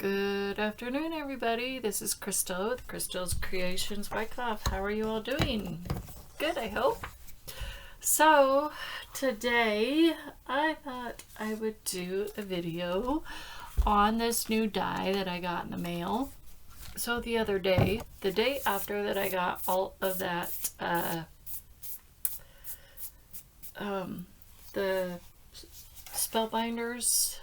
Good afternoon, everybody. This is Crystal with Crystal's Creations by Cough. How are you all doing? Good, I hope. So, today I thought I would do a video on this new die that I got in the mail. So the other day, the day after that I got all of that, the Spellbinders,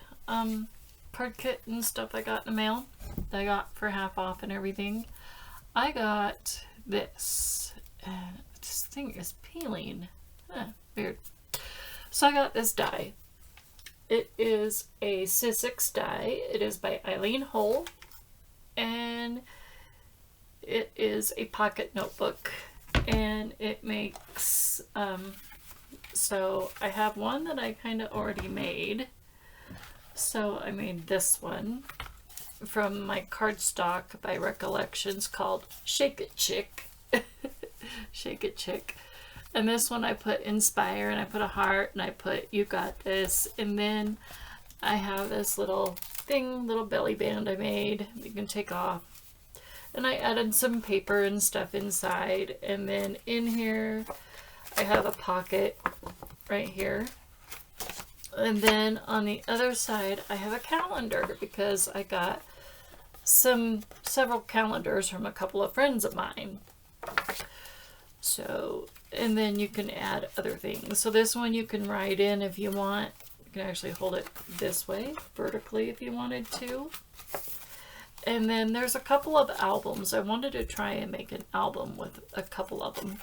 card kit and stuff I got in the mail that I got for half off and everything. I got this, and this thing is peeling. Weird. So I got this die. It is a Sizzix die. It is by Eileen Hull, and it is a pocket notebook, and it makes, so I have one that I kind of already made. So I made this one from my cardstock by Recollections called Shake It Chick. Shake It Chick. And this one I put Inspire, and I put a heart, and I put You Got This. And then I have this little thing, little belly band I made you can take off. And I added some paper and stuff inside. And then in here I have a pocket right here. And then on the other side, I have a calendar because I got several calendars from a couple of friends of mine. So, and then you can add other things. So this one you can write in if you want. You can actually hold it this way, vertically if you wanted to. And then there's a couple of albums. I wanted to try and make an album with a couple of them.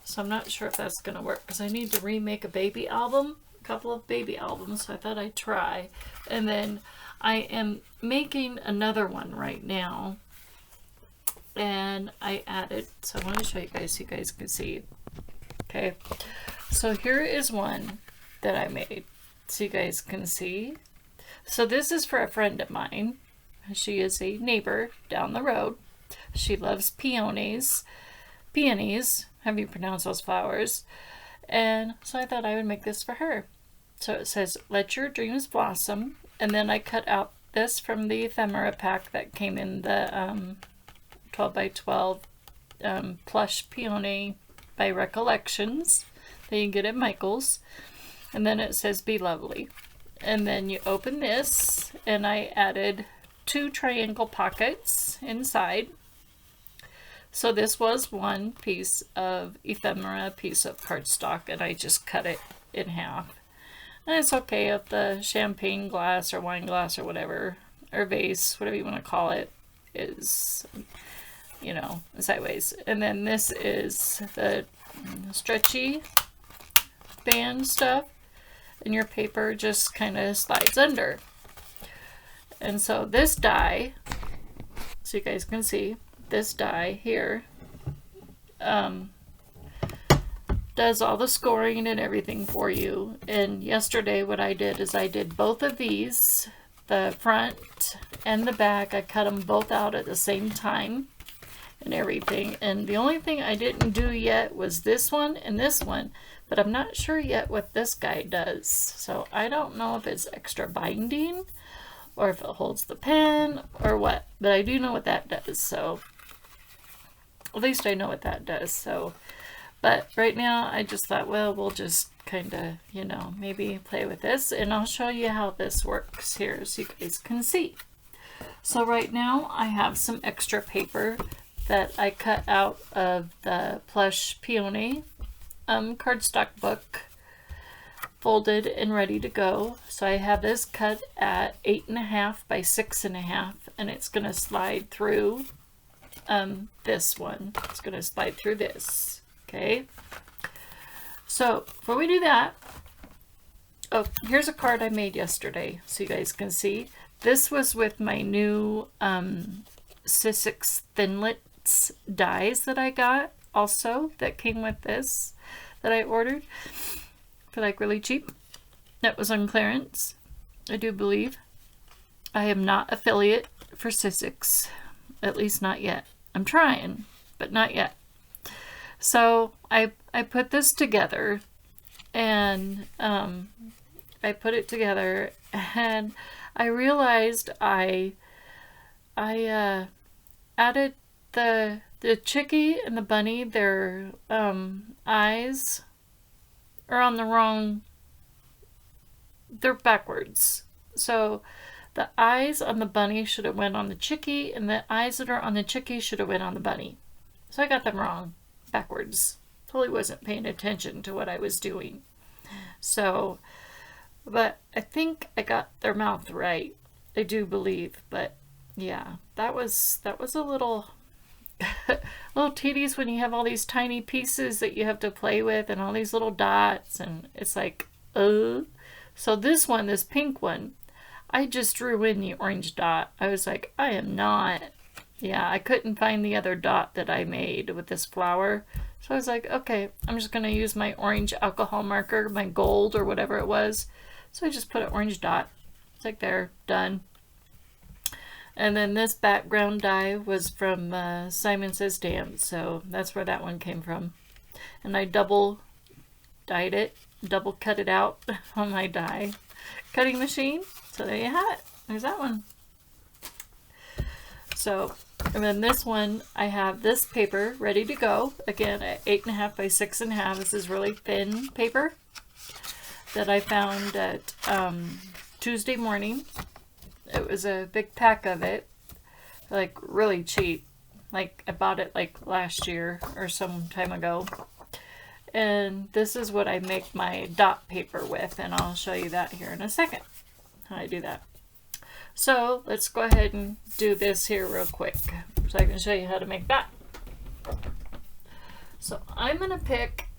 So I'm not sure if that's going to work because I need to remake a baby album. Couple of baby albums, so I thought I'd try. And then I am making another one right now, and I added, so I want to show you guys so you guys can see. Okay, so here is one that I made so you guys can see. So this is for a friend of mine. She is a neighbor down the road. She loves peonies. How do you pronounce those flowers? And so I thought I would make this for her. So it says, Let Your Dreams Blossom. And then I cut out this from the ephemera pack that came in the 12 by 12 plush peony by Recollections that you can get at Michael's. And then it says, Be Lovely. And then you open this, and I added 2 triangle pockets inside. So this was one piece of ephemera, piece of cardstock, and I just cut it in half. And it's okay if the champagne glass or wine glass or whatever, or vase, whatever you want to call it, is, you know, sideways. And then this is the stretchy band stuff, and your paper just kind of slides under. And so this die, so you guys can see, this die here does all the scoring and everything for you. And yesterday what I did is I did both of these, the front and the back. I cut them both out at the same time and everything. And the only thing I didn't do yet was this one and this one, but I'm not sure yet what this guy does. So I don't know if it's extra binding or if it holds the pen or what, but I do know what that does. So at least I know what that does. So, but right now I just thought, well, we'll just kind of, you know, maybe play with this, and I'll show you how this works here so you guys can see. So right now I have some extra paper that I cut out of the plush peony cardstock book, folded and ready to go. So I have this cut at 8.5 by 6.5, and it's going to slide through this one. It's going to slide through this. Okay. So before we do that, oh, here's a card I made yesterday so you guys can see. This was with my new Sizzix Thinlits dies that I got also, that came with this, that I ordered for like really cheap. That was on clearance, I do believe. I am not affiliate for Sizzix, at least not yet. I'm trying, but not yet. So I put this together, and I put it together, and I realized I added the chickie and the bunny, their eyes are on the wrong, they're backwards. So the eyes on the bunny should have went on the chickie, and the eyes that are on the chickie should have went on the bunny. So I got them wrong, backwards. Totally wasn't paying attention to what I was doing. So, but I think I got their mouth right. I do believe, but yeah, that was a little little tedious when you have all these tiny pieces that you have to play with and all these little dots, and it's like, So this one, this pink one, I just drew in the orange dot. I was like, I couldn't find the other dot that I made with this flower. So I was like, okay, I'm just going to use my orange alcohol marker, my gold or whatever it was. So I just put an orange dot. It's like there, done. And then this background die was from Simon Says Damn, so that's where that one came from. And I double dyed it, double cut it out on my die cutting machine. So there you have it. There's that one. So, and then this one, I have this paper ready to go. Again, at 8.5 by 6.5. This is really thin paper that I found at Tuesday morning. It was a big pack of it, like really cheap. Like I bought it like last year or some time ago. And this is what I make my dot paper with, and I'll show you that here in a second, how I do that. So let's go ahead and do this here real quick so I can show you how to make that. So I'm going to pick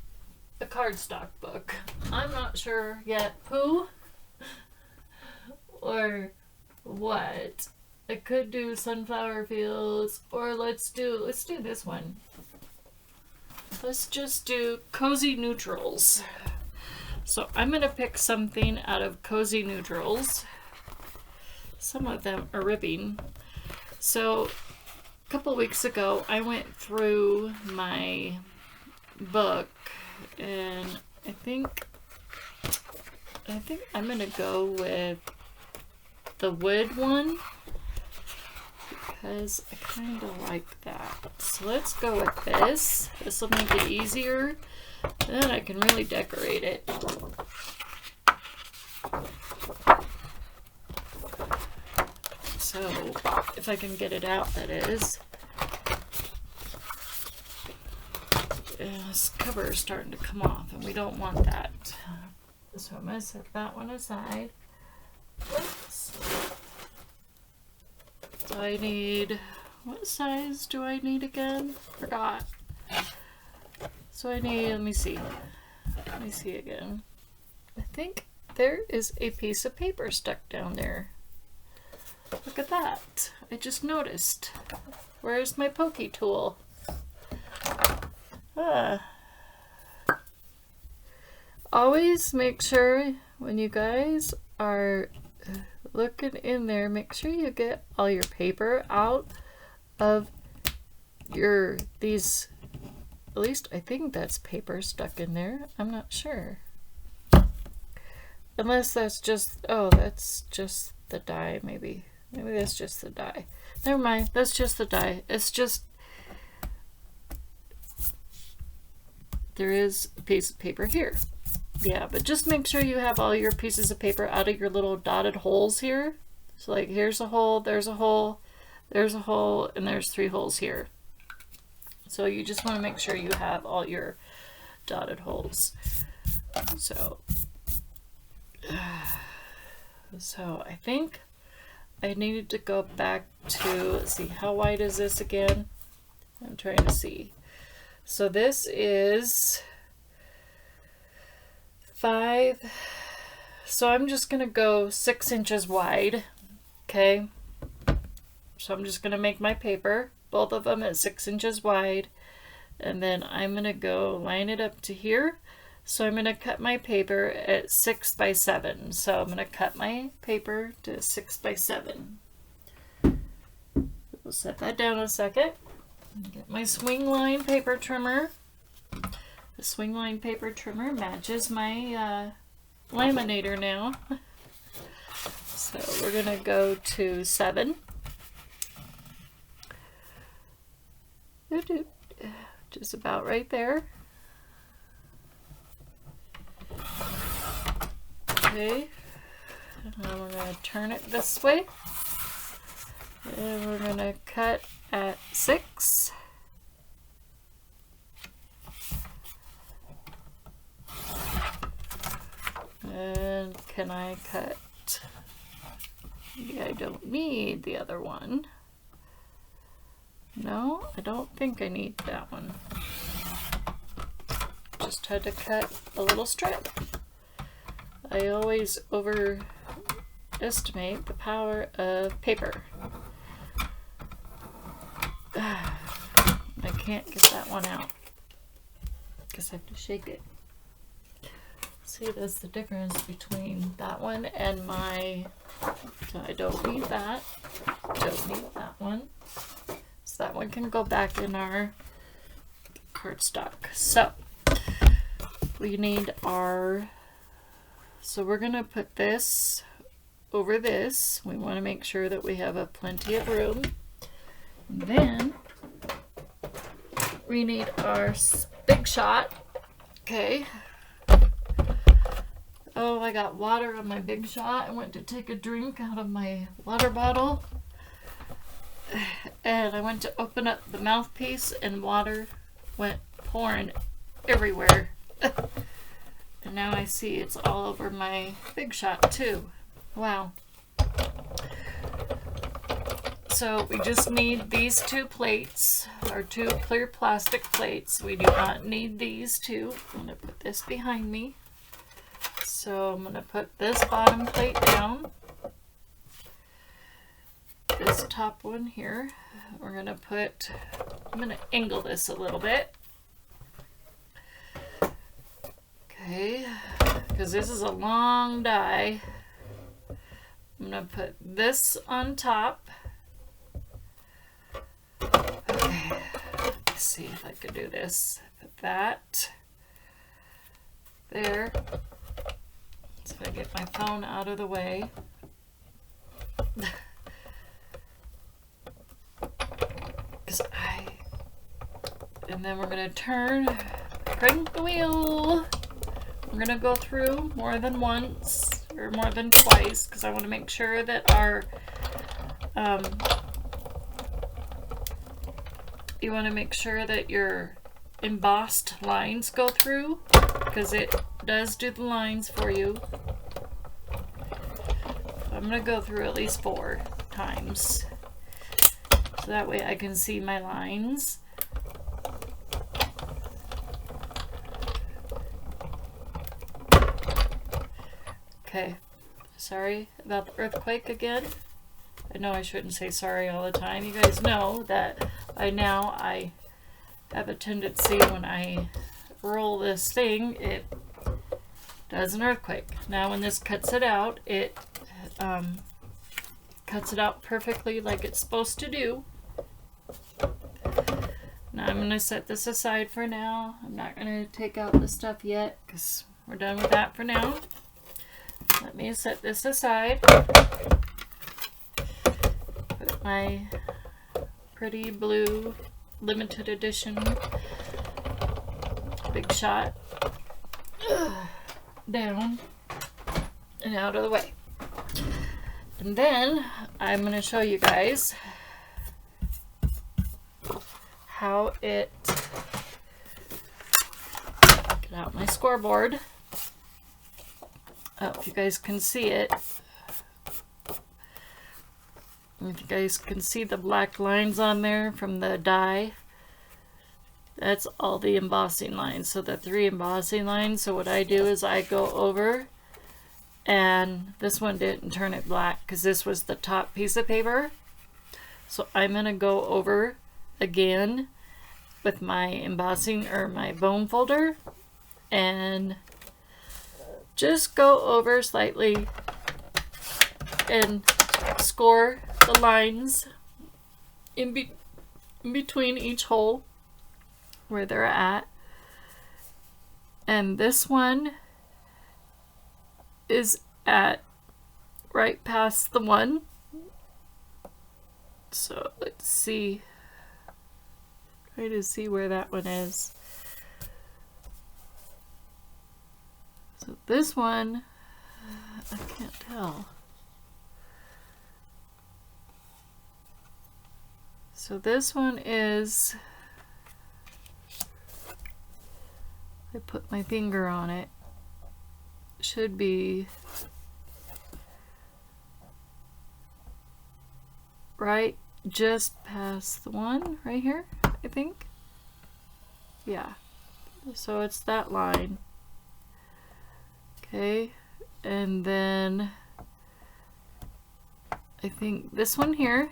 a cardstock book. I'm not sure yet who or what. I could do Sunflower Fields, or let's do this one. Let's just do Cozy Neutrals. So I'm going to pick something out of Cozy Neutrals. Some of them are ribbing. So a couple weeks ago I went through my book, and I think I'm going to go with the wood one because I kind of like that. So let's go with this. This will make it easier. Then I can really decorate it. So if I can get it out, that is. This cover is starting to come off, and we don't want that. So I'm going to set that one aside. Oops. So I need, what size do I need again? Forgot. So I need, let me see again. I think there is a piece of paper stuck down there. Look at that. I just noticed. Where's my pokey tool? Always make sure when you guys are looking in there, make sure you get all your paper out of these, at least I think that's paper stuck in there. I'm not sure. Unless that's just, oh, that's just the die, maybe. Maybe that's just the die. Never mind, that's just the die. It's just, there is a piece of paper here. Yeah, but just make sure you have all your pieces of paper out of your little dotted holes here. So like here's a hole, there's a hole, there's a hole, and there's 3 holes here. So you just want to make sure you have all your dotted holes. So I think I needed to go back to, let's see, how wide is this again? I'm trying to see. So this is 5, so I'm just gonna go 6 inches wide. Okay, so I'm just gonna make my paper, both of them at 6 inches wide, and then I'm gonna go line it up to here. So I'm gonna cut my paper at 6 by 7. So I'm gonna cut my paper to 6 by 7. We'll set that down a second. Get my swing line paper trimmer. The swing line paper trimmer matches my laminator now. So we're gonna go to 7. Just about right there. Okay, now we're gonna turn it this way. And we're gonna cut at 6. And can I cut? Maybe I don't need the other one. No, I don't think I need that one. Just had to cut a little strip. I always overestimate the power of paper. I can't get that one out because I have to shake it. See, that's the difference between that one and my, so I don't need that, don't need that one. So that one can go back in our cardstock. So we need our, so we're gonna put this over this. We wanna make sure that we have plenty of room. And then we need our big shot. Okay. Oh, I got water on my big shot. I went to take a drink out of my water bottle. And I went to open up the mouthpiece and water went pouring everywhere. And now I see it's all over my big shot too. Wow. So we just need these 2 plates, our 2 clear plastic plates. We do not need these 2. I'm going to put this behind me. So I'm going to put this bottom plate down. This top one here. We're going to put, I'm going to angle this a little bit. Okay, because this is a long die. I'm going to put this on top. Okay, let's see if I can do this. Put that there. So I get my phone out of the way. And then we're going to crank the wheel. We're going to go through more than once or more than twice because I want to make sure that our you want to make sure that your embossed lines go through because it does do the lines for you. I'm going to go through at least 4 times so that way I can see my lines. Okay, sorry about the earthquake again. I know I shouldn't say sorry all the time. You guys know that by now I have a tendency when I roll this thing, it does an earthquake. Now when this cuts it out, it cuts it out perfectly like it's supposed to do. Now I'm going to set this aside for now. I'm not going to take out the stuff yet because we're done with that for now. Let me set this aside. Put my pretty blue limited edition big shot down and out of the way. And then I'm going to show you guys how it, get out my scoreboard. Oh, if you guys can see it. If you guys can see the black lines on there from the die, that's all the embossing lines. So the 3 embossing lines. So what I do is I go over, and this one didn't turn it black because this was the top piece of paper. So I'm going to go over again with my embossing or my bone folder and just go over slightly and score the lines in between each hole where they're at. And this one is at right past the one. So let's see. Try to see where that one is. So this one, I can't tell. So this one is, I put my finger on it, should be right just past the one right here, I think. Yeah, so it's that line. Okay, and then I think this one here,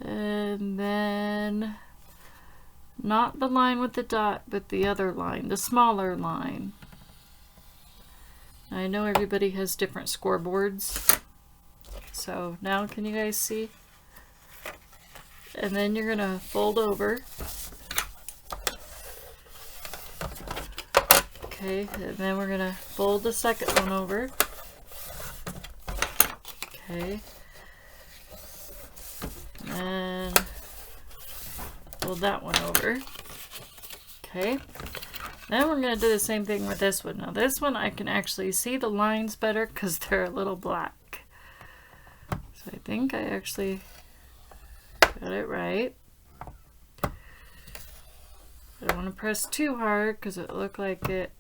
and then not the line with the dot, but the other line, the smaller line. I know everybody has different scoreboards, so now can you guys see? And then you're gonna fold over. Okay, and then we're gonna fold the second one over. Okay. And fold that one over. Okay. Then we're going to do the same thing with this one. Now this one I can actually see the lines better because they're a little black. So I think I actually got it right. I don't want to press too hard because it looked like it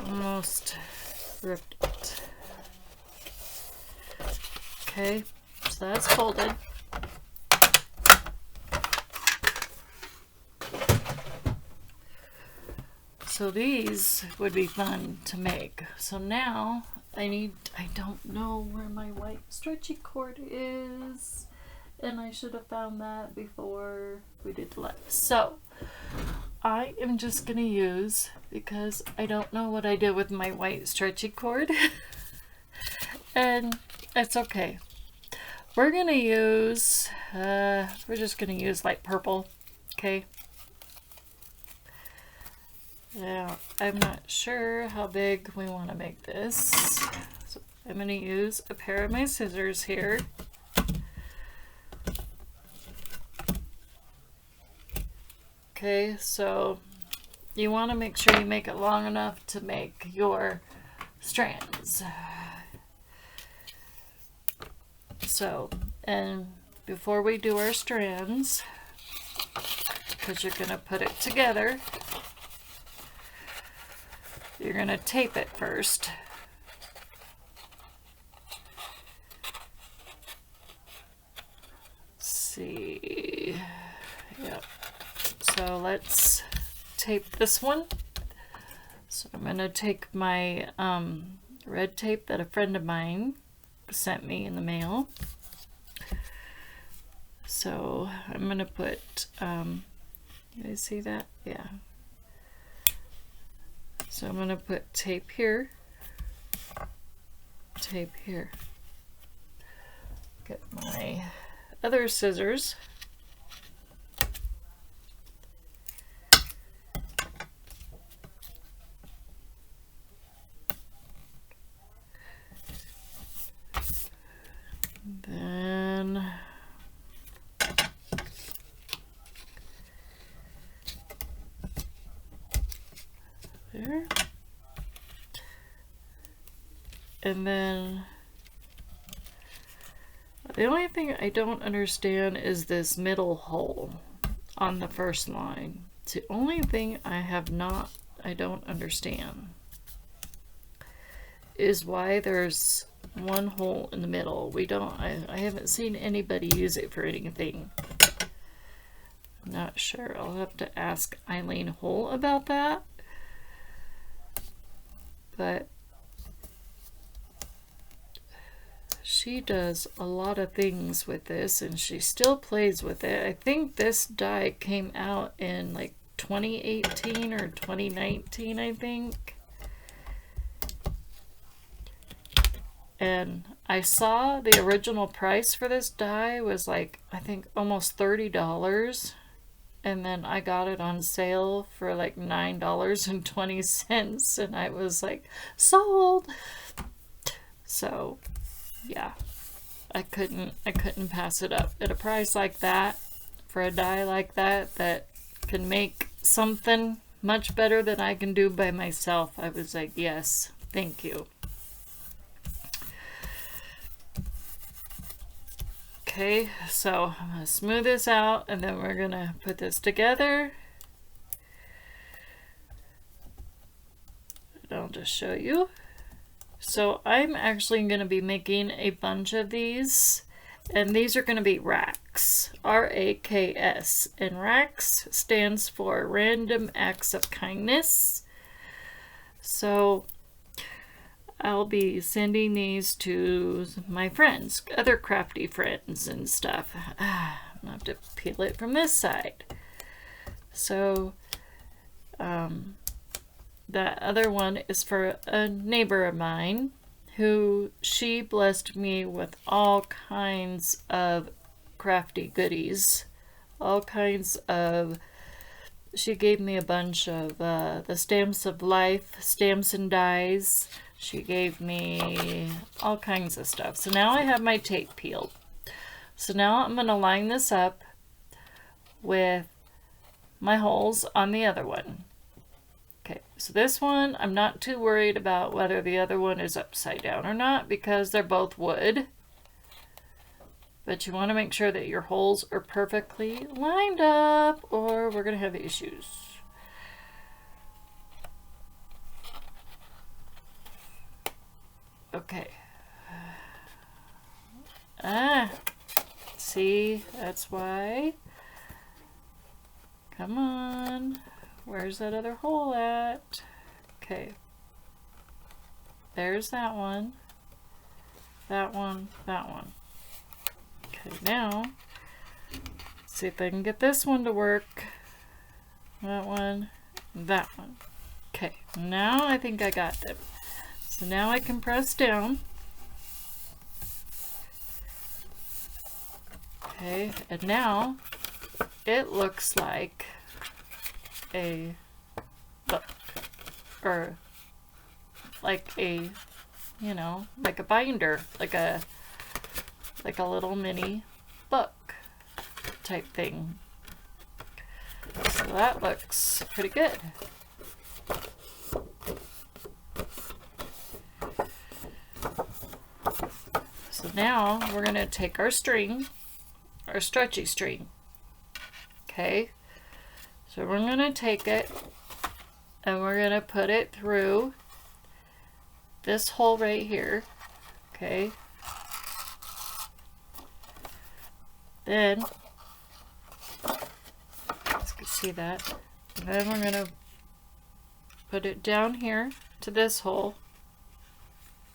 almost ripped it. Okay, so that's folded. So these would be fun to make. So now I don't know where my white stretchy cord is, and I should have found that before we did the live. So I am just gonna use, because I don't know what I did with my white stretchy cord, and it's okay. We're gonna use, we're just gonna use light purple, okay? Now, I'm not sure how big we want to make this. So I'm going to use a pair of my scissors here. Okay, so you want to make sure you make it long enough to make your strands. So, and before we do our strands, because you're going to put it together, you're going to tape it first. Let's see. Yep. So let's tape this one. So I'm going to take my red tape that a friend of mine sent me in the mail. So I'm going to put, you guys see that? Yeah. So I'm going to put tape here, tape here. Get my other scissors. Then there. And then the only thing I don't understand is this middle hole on the first line. It's the only thing I don't understand is why there's one hole in the middle. I haven't seen anybody use it for anything. I'm not sure. I'll have to ask Eileen Hull about that. But she does a lot of things with this, and she still plays with it. I think this die came out in like 2018 or 2019, I think. And I saw the original price for this die was like, I think almost $30. and then I got it on sale for like $9.20, and I was like, sold. So yeah, I couldn't pass it up at a price like that for a die like that can make something much better than I can do by myself. I was like, yes, thank you. Okay, so I'm going to smooth this out, and then we're going to put this together. And I'll just show you. So I'm actually going to be making a bunch of these, and these are going to be racks, R-A-K-S, and racks stands for Random Acts of Kindness. So I'll be sending these to my friends, other crafty friends and stuff. I'm gonna have to peel it from this side. So that other one is for a neighbor of mine who she blessed me with all kinds of crafty goodies. All kinds of, she gave me a bunch of the Stamps of Life, stamps and dies. She gave me all kinds of stuff. So now I have my tape peeled. So now I'm going to line this up with my holes on the other one. Okay, so this one, I'm not too worried about whether the other one is upside down or not because they're both wood. But you want to make sure that your holes are perfectly lined up or we're going to have issues. Okay. See, that's why. Come on. Where's that other hole at? Okay. There's that one. That one. That one. Okay, now, let's see if I can get this one to work. That one. That one. Okay, now I think I got them. So now I can press down. Okay, and now it looks like a book, or like a, you know, like a binder, like a little mini book type thing. So that looks pretty good. So now we're going to take our string, our stretchy string. Okay, so we're going to take it and we're going to put it through this hole right here. Okay, then you can see that. And then we're going to put it down here to this hole.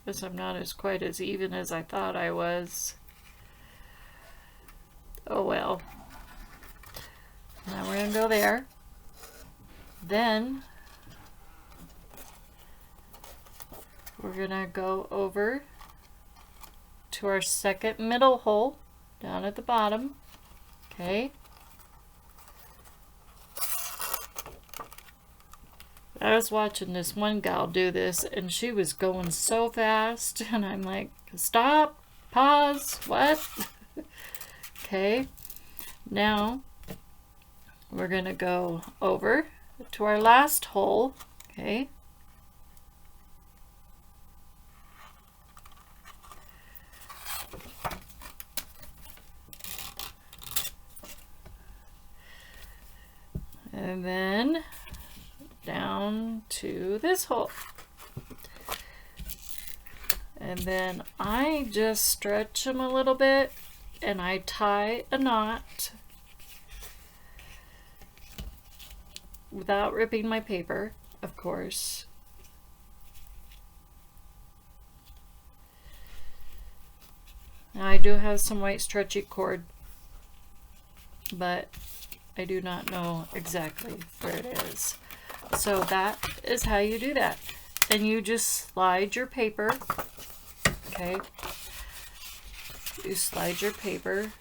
Because I'm not quite as even as I thought I was. Oh well. Now we're going to go there. Then we're going to go over to our second middle hole down at the bottom. Okay. I was watching this one gal do this and she was going so fast and I'm like, stop, pause, what? Okay, now we're gonna go over to our last hole. Okay, and then down to this hole, and then I just stretch them a little bit and I tie a knot without ripping my paper, of course. Now I do have some white stretchy cord, but I do not know exactly where it is. So that is how you do that. And you just slide your paper. Okay. You slide your paper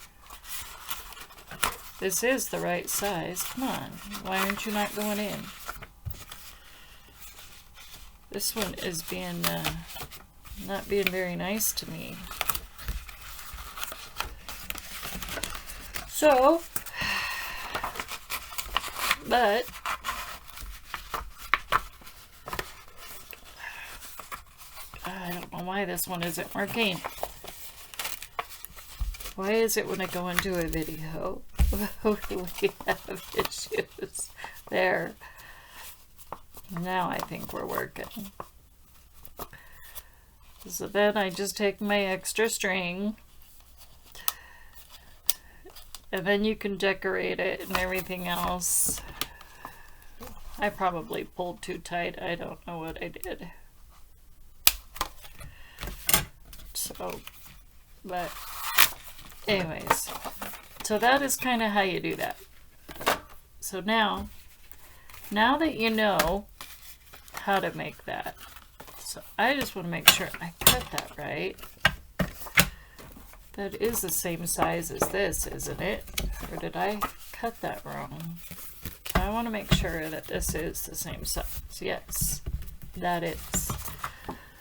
This is the right size. Come on. Why aren't you not going in? This one is being, not being very nice to me. So, but I don't know why this one isn't working. Why is it when I go into a video we have issues? There. Now I think we're working. So then I just take my extra string, and then you can decorate it and everything else. I probably pulled too tight. I don't know what I did. So, but anyways, so that is kind of how you do that. So now that you know how to make that, so I just want to make sure I cut that right. That is the same size as this, isn't it? Or did I cut that wrong? I want to make sure that this is the same size. Yes, that is.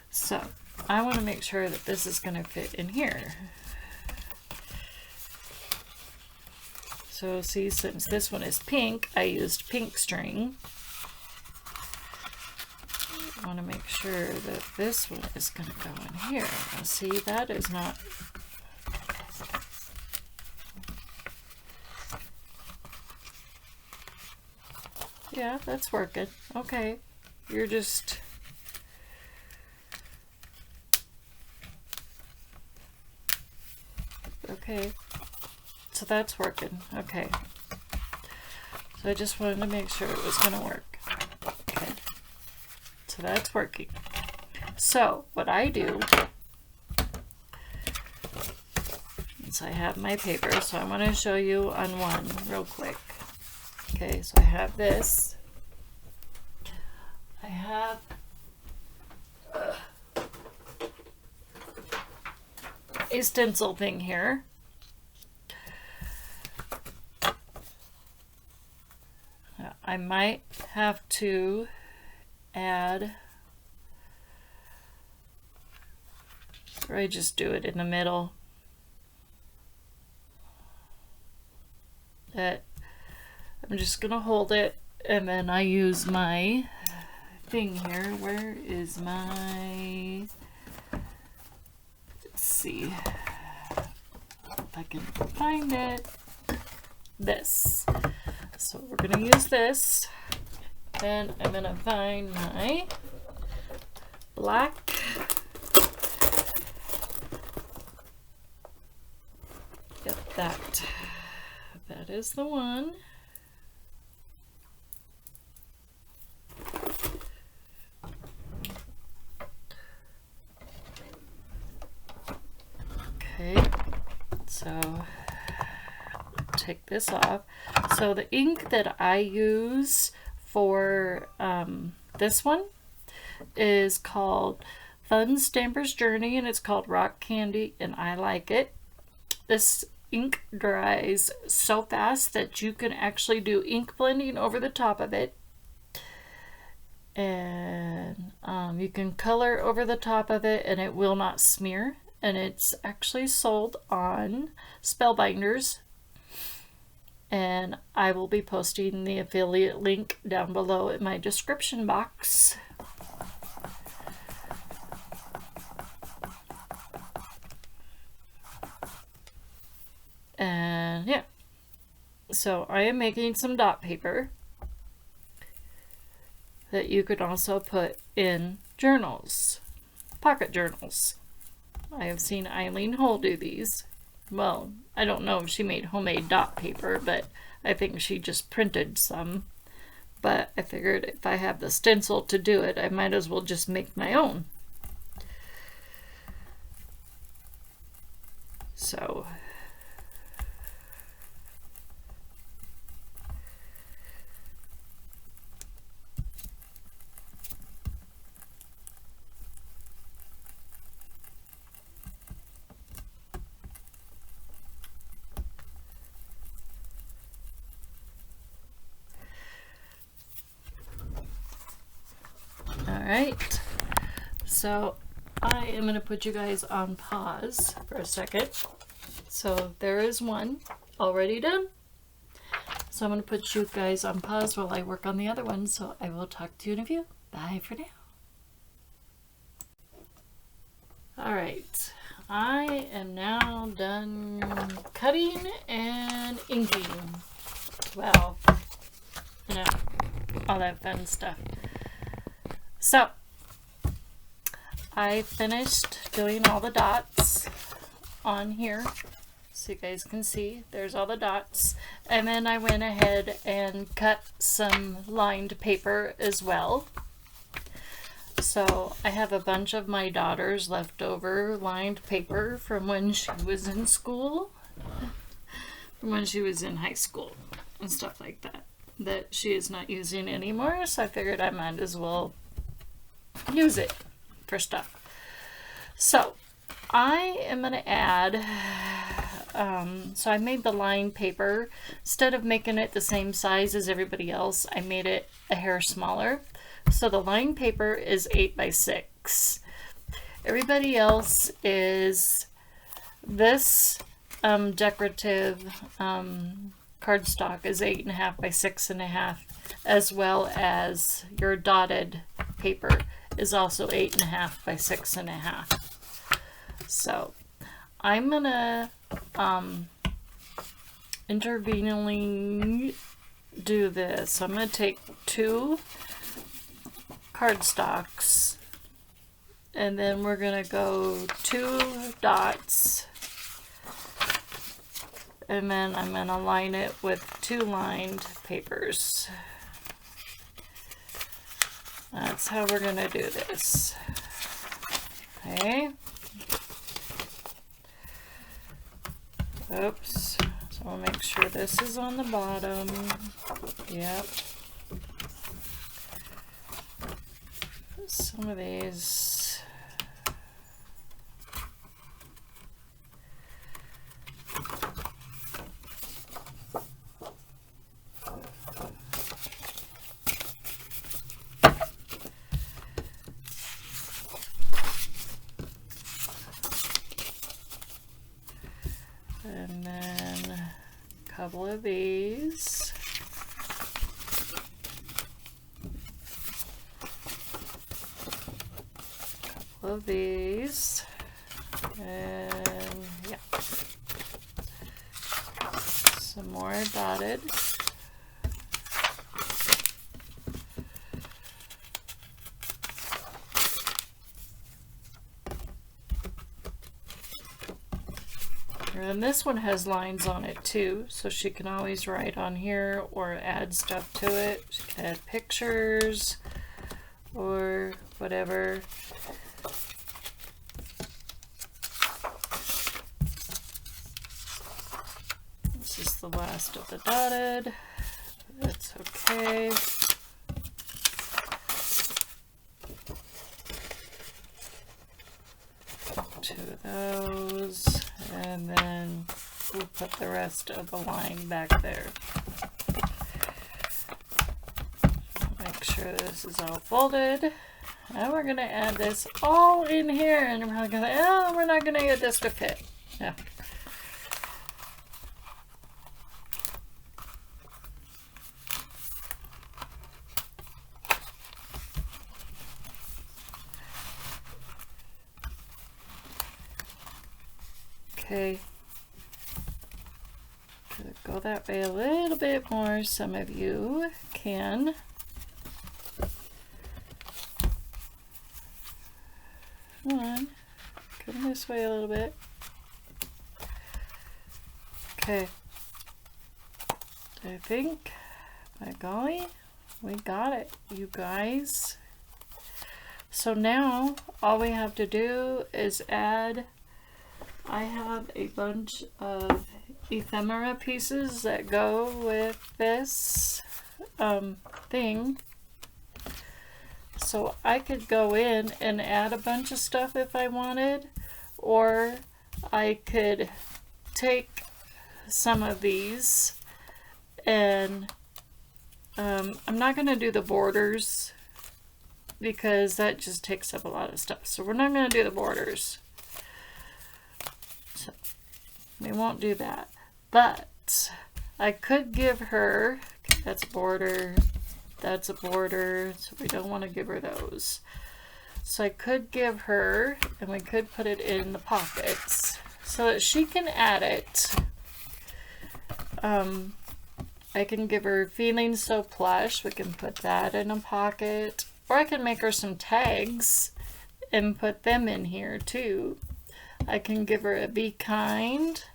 So I want to make sure that this is going to fit in here. So see, since this one is pink, I used pink string. I want to make sure that this one is going to go in here. Now see, that is not... Yeah, that's working. Okay, you're just... Okay, so that's working. Okay, so I just wanted to make sure it was going to work. Okay, so that's working. So what I do is I have my paper, so I want to show you on one real quick. Okay, so I have this. I have a stencil thing here. I might have to add, or I just do it in the middle. That I'm just gonna hold it, and then I use my thing here. Where is my, let's see if I can find it. This. So we're gonna use this, and I'm gonna find my black Yep, that is the one. Okay, so take this off. So the ink that I use for this one is called Fun Stamper's Journey, and it's called Rock Candy, and I like it. This ink dries so fast that you can actually do ink blending over the top of it, and you can color over the top of it and it will not smear. And it's actually sold on Spellbinders, and I will be posting the affiliate link down below in my description box. And yeah, so I am making some dot paper that you could also put in journals, pocket journals. I have seen Eileen Hull do these. Well, I don't know if she made homemade dot paper, but I think she just printed some. But I figured if I have the stencil to do it, I might as well just make my own. So Alright, so I am going to put you guys on pause for a second. So there is one already done. So I'm going to put you guys on pause while I work on the other one. So I will talk to you in a few. Bye for now. Alright, I am now done cutting and inking. Well, you know, all that fun stuff. So, I finished doing all the dots on here, so you guys can see there's all the dots, and then I went ahead and cut some lined paper as well. So I have a bunch of my daughter's leftover lined paper from when she was in school, from when she was in high school and stuff like that, that she is not using anymore, so I figured I might as well use it for stuff. So I am going to add, so I made the lined paper. Instead of making it the same size as everybody else, I made it a hair smaller. So the lined paper is 8 by 6. Everybody else is this decorative cardstock is 8.5 by 6.5, as well as your dotted paper is also 8.5 by 6.5. So I'm gonna interveningly do this. So I'm gonna take 2 cardstocks, and then we're gonna go 2 dots, and then I'm gonna line it with 2 lined papers. That's how we're gonna do this. Okay. Oops. So I'll make sure this is on the bottom. Yep. Some of these. And then a couple of these. Of these, and yeah, some more dotted. And this one has lines on it too, so she can always write on here or add stuff to it. She can add pictures or whatever. This is the last of the dotted. That's okay. Two of those, and then we'll put the rest of the line back there. Make sure this is all folded. Now we're going to add this all in here, and we're going to, oh, we're not going to get this to fit. Yeah. Okay, go that way a little bit more. Some of you can. Come on, come this way a little bit. Okay, I think, by golly, we got it, you guys. So now all we have to do is add. I have a bunch of ephemera pieces that go with this thing. So I could go in and add a bunch of stuff if I wanted, or I could take some of these and I'm not going to do the borders because that just takes up a lot of stuff. So we're not going to do the borders. So we won't do that. But I could give her, that's a border, that's a border, so we don't want to give her those. So I could give her, and we could put it in the pockets so that she can add it. I can give her Feeling So Plush. We can put that in a pocket. Or I can make her some tags and put them in here too. I can give her a Be Kind.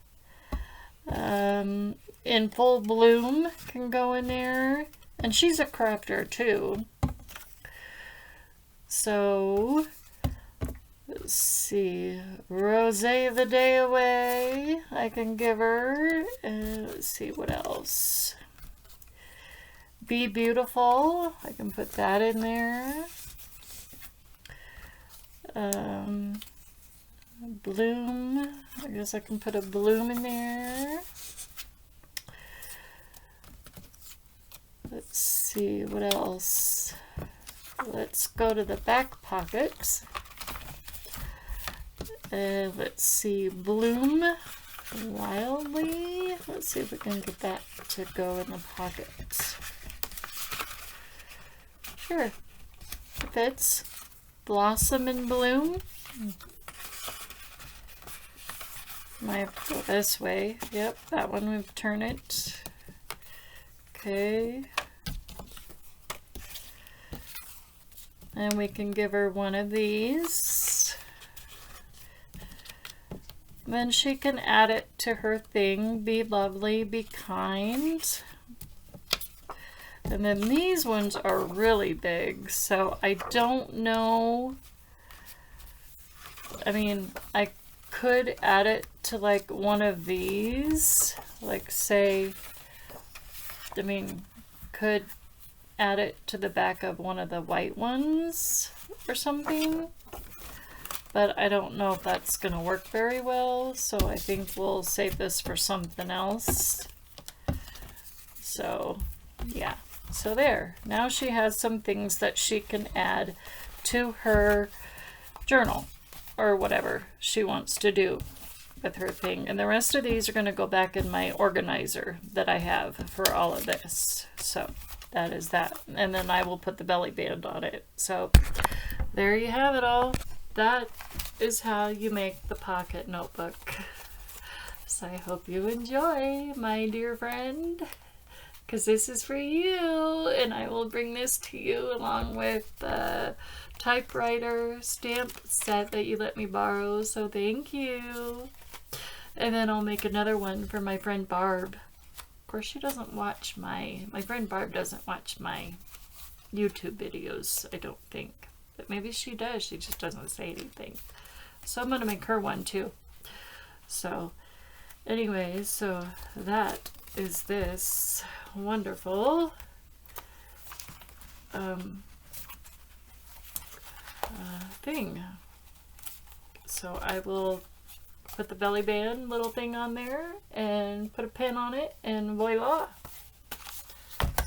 In Full Bloom can go in there. And she's a crafter too. So, let's see. Rosé the Day Away. I can give her. Let's see what else. Be Beautiful. I can put that in there. Bloom. I guess I can put a bloom in there. Let's see what else. Let's go to the back pockets. Let's see, Bloom Wildly. Let's see if we can get that to go in the pockets. Sure, it fits. Blossom and Bloom. Might have to go this way. Yep, that one we've turned it. Okay. And we can give her one of these. Then she can add it to her thing. Be lovely, be kind. And then these ones are really big, so I don't know. I mean, I could add it to like one of these. Like say, I mean, could add it to the back of one of the white ones or something. But I don't know if that's going to work very well, so I think we'll save this for something else. So, yeah. So there. Now she has some things that she can add to her journal or whatever she wants to do with her thing. And the rest of these are going to go back in my organizer that I have for all of this. So that is that. And then I will put the belly band on it. So there you have it all. That is how you make the pocket notebook. So I hope you enjoy, my dear friend, because this is for you, and I will bring this to you along with the typewriter stamp set that you let me borrow, so thank you. And then I'll make another one for my friend Barb. Of course, she doesn't watch my friend Barb doesn't watch my YouTube videos, I don't think. But maybe she does, she just doesn't say anything. So I'm going to make her one too. So anyway, so that is this wonderful thing. So I will put the belly band little thing on there and put a pin on it, and voila.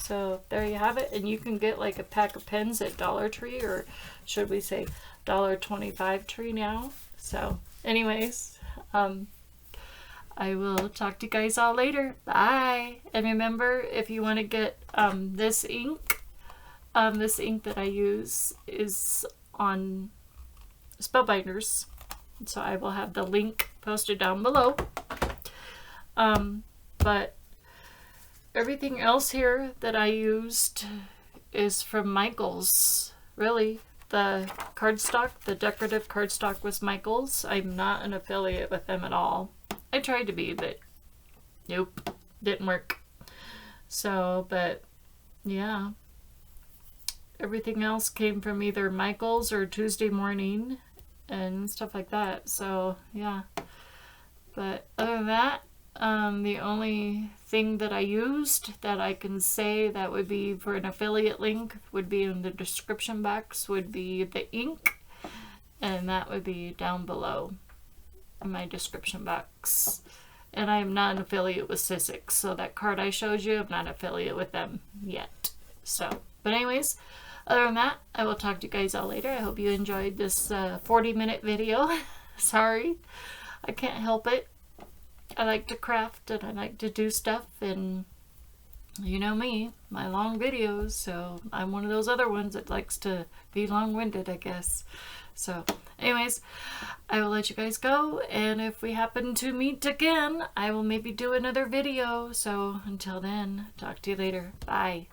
So there you have it, and you can get like a pack of pens at Dollar Tree, or should we say $1.25 Tree now. So anyways, I will talk to you guys all later. Bye. And remember, if you want to get this ink that I use is on Spellbinders. So I will have the link posted down below. But everything else here that I used is from Michaels. Really, the cardstock, the decorative cardstock was Michaels. I'm not an affiliate with them at all. I tried to be, but nope, didn't work. So, but yeah, everything else came from either Michaels or Tuesday Morning and stuff like that. So yeah, but other than that, the only thing that I used that I can say that would be for an affiliate link would be in the description box, would be the ink, and that would be down below in my description box. And I am not an affiliate with Sizzix, so that card I showed you, I'm not affiliate with them yet. So, but anyways, Other than that, I will talk to you guys all later. I hope you enjoyed this 40-minute video. Sorry, I can't help it. I like to craft and I like to do stuff, and you know me, my long videos, so I'm one of those other ones that likes to be long-winded, I guess. So anyways, I will let you guys go, and if we happen to meet again, I will maybe do another video. So until then, talk to you later. Bye.